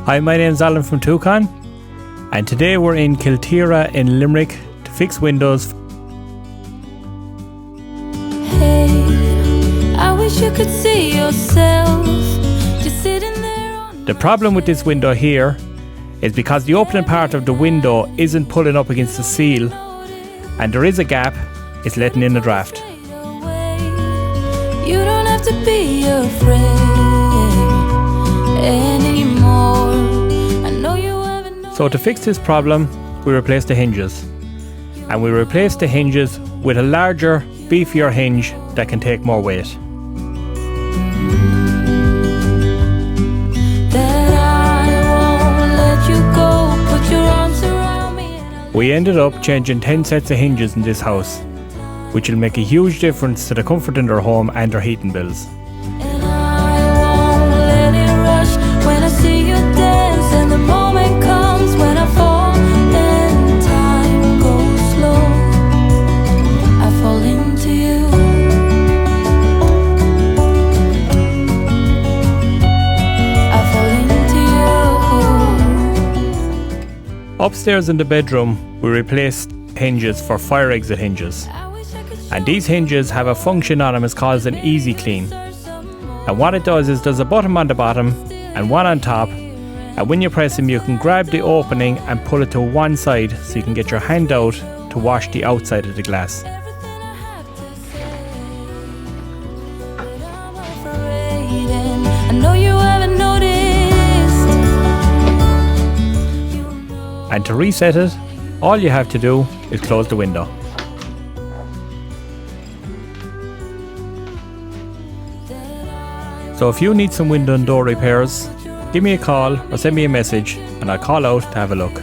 Hi, my name's Alan from Toucan, and today we're in Kilteragh in Limerick to fix windows. Hey, I wish you could see yourself just sitting there. The problem with this window here is because the opening part of the window isn't pulling up against the seal, and there is a gap, it's letting in the draft. You don't have to be afraid anymore. I know you haven't known. So to fix this problem, we replaced the hinges. And we replaced the hinges with a larger, beefier hinge that can take more weight. That I won't let you go. Put your arms around me and We ended up changing 10 sets of hinges in this house, which will make a huge difference to the comfort in their home and their heating bills. And I won't let it rush when I see you dance, and the moment comes when I fall and time goes slow. I fall into you. I fall into you. Upstairs in the bedroom, we replaced hinges for fire exit hinges. And these hinges have a function on them, it's called an easy clean. And what it does is there's a button on the bottom and one on top, and when you press them you can grab the opening and pull it to one side so you can get your hand out to wash the outside of the glass. I know you haven't noticed. And to reset it, all you have to do is close the window. So if you need some window and door repairs, give me a call or send me a message and I'll call out to have a look.